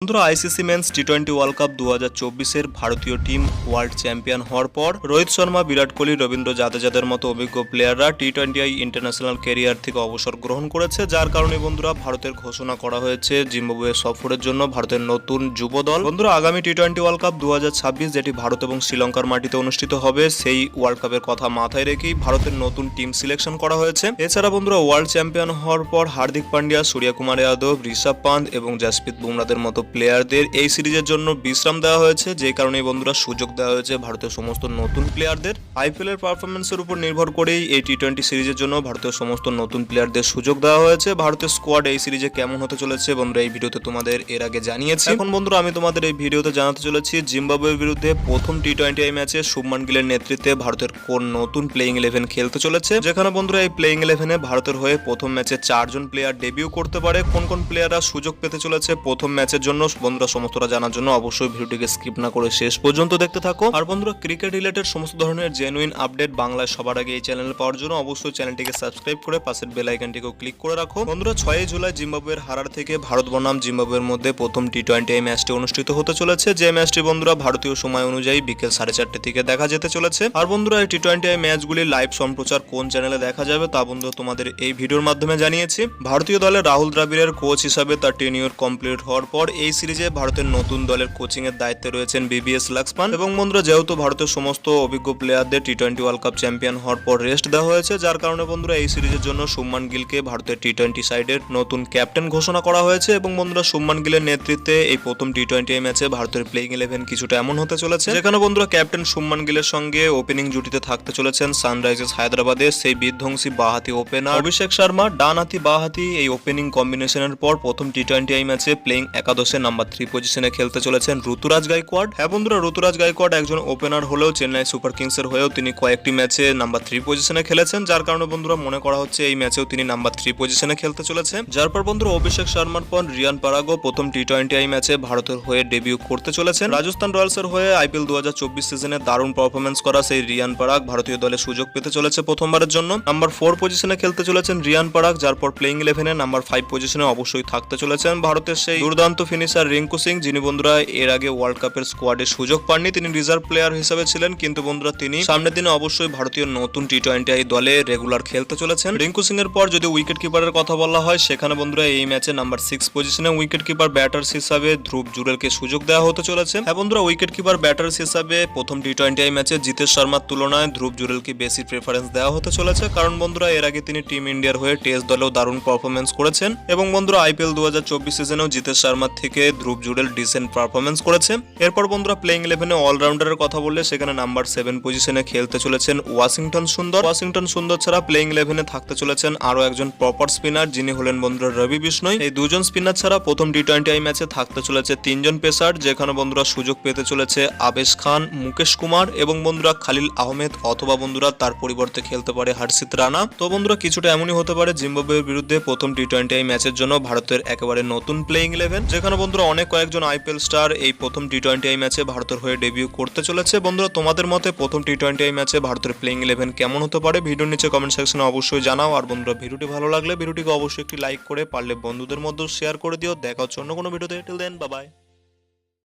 বন্ধুরা ICC men's টি-20 world cup 2024-এর ভারতীয় team world champion হওয়ার পর রোহিত শর্মা, বিরাট কোহলি, রবীন্দ্র জাদেজাদের মতো অভিজ্ঞ প্লেয়াররা টি-20 ইন্টারন্যাশনাল ক্যারিয়ার থেকে অবসর গ্রহণ করেছে, যার কারণে বন্ধুরা ভারতের ঘোষণা করা হয়েছে জিম্বাবুয়ে সফরের জন্য ভারতের নতুন যুব দল। বন্ধুরা আগামী টি-20 ওয়ার্ল্ড কাপ 2026 যেটি ভারত এবং শ্রীলঙ্কার মাটিতে অনুষ্ঠিত হবে, সেই ওয়ার্ল্ড কাপের কথা মাথায় রেখেই ভারতের নতুন টিম সিলেকশন করা হয়েছে। এছাড়া বন্ধুরা ওয়ার্ল্ড চ্যাম্পিয়ন হওয়ার পর হার্দিক পান্ডিয়া, সূর্যকুমার যাদব, ঋষভ পান্ত এবং জাসপ্রীত বুমরাদের মতো প্লেয়ারদের এই সিরিজের জন্য বিশ্রাম দেওয়া হয়েছে, যে কারণে বন্ধুরা সুযোগ দেওয়া হয়েছে ভারতের সমস্ত নতুন প্লেয়ারদের। আইপিএল এর পারফরমেন্সের উপর নির্ভর করেই এই টি-20 সিরিজের জন্য ভারতের সমস্ত নতুন প্লেয়ারদের সুযোগ দেওয়া হয়েছে। ভারতের স্কোয়াড এই সিরিজে কেমন হতে চলেছে বন্ধুরা এই ভিডিওতে তোমাদের এর আগে জানিয়েছি। এখন বন্ধুরা আমি তোমাদের এই ভিডিওতে জানাতে চলেছি জিম্বাবুয়ের বিরুদ্ধে প্রথম টি-20 ম্যাচে শুভমান গিলের নেতৃত্বে ভারতের কোন নতুন প্লেইং 11 খেলতে চলেছে, যেখানে বন্ধুরা এই প্লেইং 11-এ ভারতের হয়ে প্রথম ম্যাচে 4 জন প্লেয়ার ডেবিউ করতে পারে। কোন কোন প্লেয়াররা সুযোগ পেতে চলেছে প্রথম ম্যাচের জন্য বন্ধুরা সমস্তটা জানার জন্য অবশ্যই ভিডিওটিকে স্কিপ না করে শেষ পর্যন্ত দেখতে থাকো। আর বন্ধুরা ক্রিকেট রিলেটেড সমস্ত ধরনের জেনুইন আপডেট বাংলায় সবার আগে এই চ্যানেলে পাওয়ার জন্য অবশ্যই চ্যানেলটিকে সাবস্ক্রাইব করে পাশের বেল আইকনটিকেও ক্লিক করে রাখো। বন্ধুরা 6 জুলাই জিম্বাবুয়ের হারার থেকে ভারত বনাম জিম্বাবুয়ের মধ্যে প্রথম টি-20 ম্যাচটি অনুষ্ঠিত হতে চলেছে, যে ম্যাচটি বন্ধুরা ভারতীয় সময় অনুযায়ী বিকেল 4:30 থেকে দেখা যেতে চলেছে। আর বন্ধুরা এই টি-20 ম্যাচগুলি লাইভ সম্প্রচার কোন চ্যানেলে দেখা যাবে তা বন্ধুরা তোমাদের এই ভিডিওর মাধ্যমে জানিয়েছি। ভারতীয় দলে রাহুল দ্রাবিড়ের কোচ হিসাবে তার টেনিওর কমপ্লিট হওয়ার পর এই সিরিজে ভারতের নতুন দলের কোচিং এর দায়িত্বে রয়েছেন বিবিএস লাক্সমান। এবং বন্ধুরা যেহেতু ভারতের সমস্ত অভিজ্ঞ প্লেয়ারদের টি-20 ওয়ার্ল্ড কাপ চ্যাম্পিয়ন হওয়ার পর রেস্ট দেওয়া হয়েছে, যার কারণে বন্ধুরা এই সিরিজের জন্য শুভমান গিলকে ভারতের টি-20 সাইডের নতুন ক্যাপ্টেন ঘোষণা করা হয়েছে। এবং বন্ধুরা শুভমান গিলের নেতৃত্বে এই প্রথম টি-20 ম্যাচে ভারতের প্লেইং 11 কিছুটা এমন হতে চলেছে, যেখানে বন্ধুরা ক্যাপ্টেন শুভমান গিলের সঙ্গে ওপেনিং জুটিতে থাকতে চলেছেন সানরাইজার্স হায়দ্রাবাদের সেই বিধ্বংসী বাঁহাতি ওপেনার অভিষেক শর্মা। ডানহাতি বাঁহাতি এই ওপেনিং কম্বিনেশনের পর প্রথম টি-20 ম্যাচে প্লেইং একাদশে নাম্বার 3 পজিশনে খেলতে চলেছেন ঋতুরাজ গায়কোয়াড়। হ্যাঁ বন্ধুরা ঋতুরাজ গায়কোয়াড় একজন ওপেনার হলেও চেন্নাই সুপার কিংসের হয়েও তিনি কয়েকটি ম্যাচে নাম্বার 3 পজিশনে খেলেছেন, যার কারণে বন্ধুরা মনে করা হচ্ছে এই ম্যাচেও তিনি নাম্বার 3 পজিশনে খেলতে চলেছে। যার পর বন্ধুরা অভিষেক শর্মার পর রিয়ান পারাগও প্রথম টি-20 ম্যাচে ভারতের হয়ে ডেবিউ করতে চলেছেন। রাজস্থান রয়্যালসের হয়ে আইপিএল 2024 সিজনে দারুণ পারফরমেন্স করা সেই রিয়ান পারাগ ভারতীয় দলে সুযোগ পেতে চলেছে প্রথমবারের জন্য। নাম্বার 4 পজিশনে খেলতে চলেছেন রিয়ান পারাগ, যার পর প্লেইং 11-এ নাম্বার 5 পজিশনে অবশ্যই থাকতে চলেছেন ভারতের সেই দুর্দান্ত ফিনিশার রিঙ্কু সিং, যিনি বন্ধুরা এর আগে ওয়ার্ল্ড কাপের স্কোয়াডে সুযোগ পাননি। তিনি রিজার্ভ প্লেয়ার হিসেবে ছিলেন, কিন্তু বন্ধুরা তিনি সামনের দিনে অবশ্যই ভারতীয় নতুন টি-20 দলে রেগুলার খেলতে চলেছেন। রিঙ্কু সিং এর পর যদি উইকেট কিপারের কথা বলা হয়, সেখানে বন্ধুরা এই ম্যাচে নাম্বার 6 পজিশনে উইকেট কিপার ব্যাটার্স হিসাবে ধ্রুব জুরেলকে সুযোগ দেওয়া হতে চলেছে। হ্যাঁ বন্ধুরা উইকেট কিপার ব্যাটার্স হিসাবে প্রথম টি-20 ম্যাচে জিতেশ শর্মার তুলনায় ধ্রুব জুরেলকে বেশি প্রেফারেন্স দেওয়া হতে চলেছে, কারণ বন্ধুরা এর আগে তিনি টিম ইন্ডিয়ার হয়ে টেস্ট দলেও দারুণ পারফরমেন্স করেছেন। এবং বন্ধুরা আইপিএল 2024 সিজনেও জিতেশ শর্মার থেকে ধ্রুব জুরেল ডিসেন্ট পারফরমেন্স করেছে। এরপর বন্ধুরা প্লেইং 11-এ অলরাউন্ডারের কথা বললে সেখানে নাম্বার 7 পজিশনে খেলতে চলেছেন ওয়াশিংটন সুন্দর। ওয়াশিংটন সুন্দর ছাড়া প্লেইং 11-এ থাকতে চলেছেন আরো একজন প্রপার স্পিনার, যিনি হলেন বন্ধুরা রবি বিষ্ণই। এই দুজন স্পিনার ছাড়া প্রথম টি-20 ম্যাচে থাকতে চলেছে 3 জন পেসার, যেখানে বন্ধুরা সুযোগ পেতে চলেছে আবেশ খান, মুকেশ কুমার এবং বন্ধুরা খালিল আহমেদ, অথবা বন্ধুরা তার পরিবর্তে খেলতে পারে হর্ষিত রানা। তো বন্ধুরা কিছুটা এমনই হতে পারে জিম্বাবুয়ের বিরুদ্ধে প্রথম টি-20 ম্যাচের জন্য ভারতের একেবারে নতুন প্লেইং 11, যেখানে বন্ধুরা কয়েকজন আইপিএল স্টার এই প্রথম টি-20 ম্যাচে ভারতের হয়ে ডেবিউ করতে চলেছে। বন্ধুরা তোমাদের মতে প্রথম টি-20 ম্যাচে ভারতের প্লেইং 11 কেমন হতে পারে ভিডিওর নিচে কমেন্ট সেকশনে অবশ্যই জানাও। আর বন্ধুরা ভিডিওটি ভালো লাগলে ভিডিওটিকে অবশ্যই একটি লাইক করে পারলে বন্ধুদের মধ্যে শেয়ার করে দিও। দেখা হচ্ছে অন্য কোনো ভিডিওতে। Till then bye by.